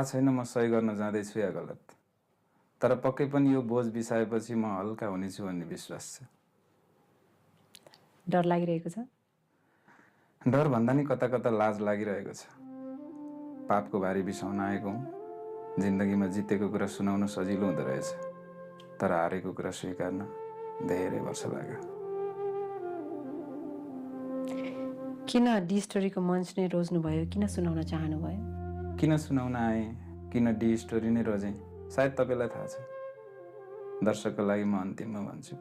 थाहा छैन म सही गर्न जाँदैछु या गलत, तर पक्कै पनि यो बोझ बिसाएपछि म हल्का हुनेछु भन्ने विश्वास छ। डर लागिरहेको छ? डर भन्दा नि कता कता लाज लागिरहेको छ। पापको भारी बिसाउन आएको हुँ। जिन्दगीमा जितेको कुरा सुनाउन सजिलो हुँदो रहेछ, तर हारेको कुरा स्वीकार्न धेरै वर्ष लाग्यो। किन डी स्टोरीको मञ्च नै रोज्नुभयो? किन सुनाउन चाहनुभयो? किन सुनाउन आएँ, किन डी स्टोरी नै रोजेँ, सायद तपाईँलाई थाहा छ। दर्शकको लागि म अन्तिममा भन्छु।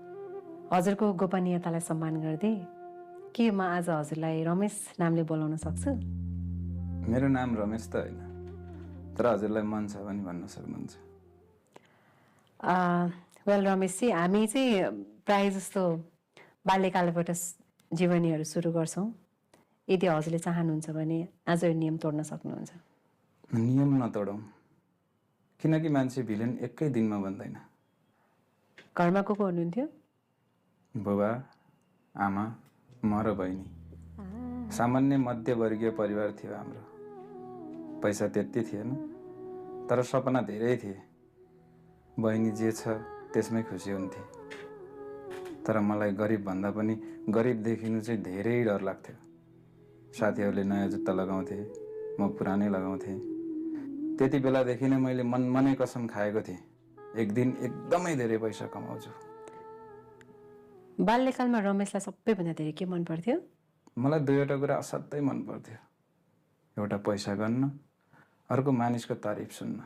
हजुरको गोपनीयतालाई सम्मान गर्दै के म आज हजुरलाई रमेश नामले बोलाउन सक्छु? मेरो नाम रमेश त होइन, तर हजुरलाई मन छ भने भन्न सक्नुहुन्छ। वेल रमेशजी, हामी चाहिँ प्रायः जस्तो बाल्यकालबाट जीवनीहरू सुरु गर्छौँ। यदि हजुरले चाहनुहुन्छ भने आज यो नियम तोड्न सक्नुहुन्छ। नियम नतोडौँ, किनकि मान्छे भिलेन एकै दिनमा बन्दैन। घरमा को हुनुहुन्थ्यो? बुबा, आमा, म र बहिनी। सामान्य मध्यवर्गीय परिवार थियो हाम्रो। पैसा त्यति थिएन, तर सपना धेरै थिए। बहिनी जे छ त्यसमै खुसी हुन्थे, तर मलाई गरिब भन्दा पनि गरिब देखिनु चाहिँ धेरै डर लाग्थ्यो। साथीहरूले नयाँ जुत्ता लगाउँथे, म पुरानै लगाउँथेँ। त्यति बेलादेखि नै मैले मनमनै कसम खाएको थिएँ, एक दिन एकदमै धेरै पैसा कमाउँछु। बाल्यकालमा रमेशलाई सबैभन्दा धेरै के मन पर्थ्यो? मलाई दुईवटा कुरा असाध्यै मन पर्थ्यो। एउटा पैसा गर्न, अर्को मानिसको तारिफ सुन्न।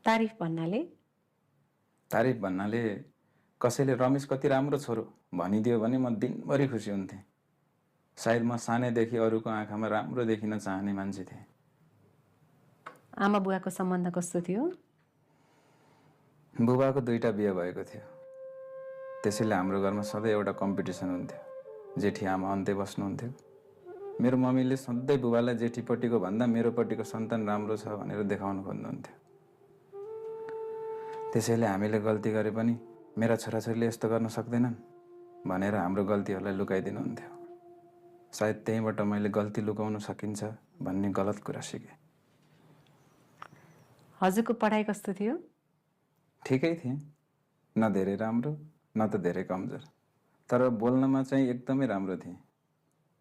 तारिफ भन्नाले? तारिफ भन्नाले कसैले रमेश कति राम्रो छोरो भनिदियो भने म दिनभरि खुसी हुन्थेँ। सायद म सानैदेखि अरूको आँखामा राम्रो देखिन चाहने मान्छे थिएँ। आमा बुवाको सम्बन्ध कस्तो थियो? बुबाको दुईटा बिहे भएको थियो, त्यसैले हाम्रो घरमा सधैँ एउटा कम्पिटिसन हुन्थ्यो। जेठी आमा अन्त्य बस्नुहुन्थ्यो। मेरो मम्मीले सधैँ बुबालाई जेठीपट्टिको भन्दा मेरोपट्टिको सन्तान राम्रो छ भनेर देखाउन खोज्नुहुन्थ्यो। त्यसैले हामीले गल्ती गरे पनि मेरा छोराछोरीले यस्तो गर्न सक्दैनन् भनेर हाम्रो गल्तीहरूलाई लुकाइदिनुहुन्थ्यो। सायद त्यहीँबाट मैले गल्ती लुकाउन सकिन्छ भन्ने गलत कुरा सिकेँ। हजुरको पढाइ कस्तो थियो? ठिकै थिएँ, न धेरै राम्रो न त धेरै कमजोर, तर बोल्नमा चाहिँ एकदमै राम्रो थिएँ।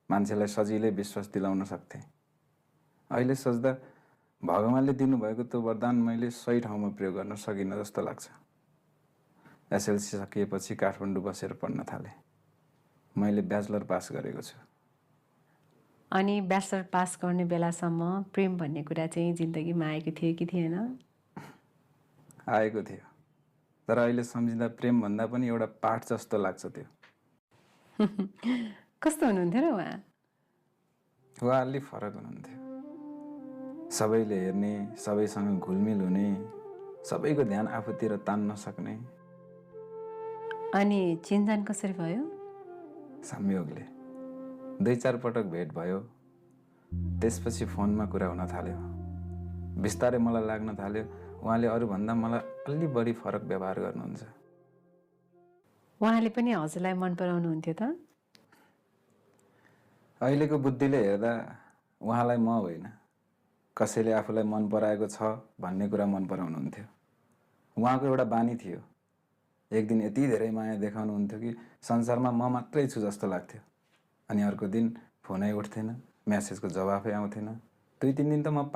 मान्छेलाई सजिलै विश्वास दिलाउन सक्थेँ। अहिले सोच्दा भगवानले दिनुभएको त्यो वरदान मैले सही ठाउँमा प्रयोग गर्न सकिनँ जस्तो लाग्छ। एसएलसी सकिएपछि काठमाडौँ बसेर पढ्न थालेँ। मैले ब्याचलर पास गरेको छु। अनि ब्याचलर पास गर्ने बेलासम्म प्रेम भन्ने कुरा चाहिँ जिन्दगीमा आएको थियो कि थिएन? आएको थियो, तर अहिले सम्झिँदा प्रेम भन्दा पनि एउटा पाठ जस्तो लाग्छ त्यो। कस्तो हुनुहुन्थ्यो र उहाँ? उहाँ अलि फरक हुनुहुन्थ्यो। सबैले हेर्ने, सबैसँग घुलमिल हुने, सबैको ध्यान आफूतिर तान्न सक्ने। अनि चिनजान कसरी भयो? संयोगले 2-4 पटक भेट भयो, त्यसपछि फोनमा कुरा हुन थाल्यो। बिस्तारै मलाई लाग्न थाल्यो उहाँले अरूभन्दा मलाई अलि बढी फरक व्यवहार गर्नुहुन्छ। उहाँले पनि हजुरलाई मन पराउनुहुन्थ्यो त? अहिलेको बुद्धिले हेर्दा उहाँलाई म होइन, कसैले आफूलाई मन पराएको छ भन्ने कुरा मन पराउनुहुन्थ्यो। उहाँको एउटा बानी थियो, एक दिन यति धेरै माया देखाउनुहुन्थ्यो कि संसारमा म मात्रै छु जस्तो लाग्थ्यो। अनि अर्को दिन फोनै उठ्थेन, म्यासेजको जवाफै आउँथेन। 2-3 दिन त म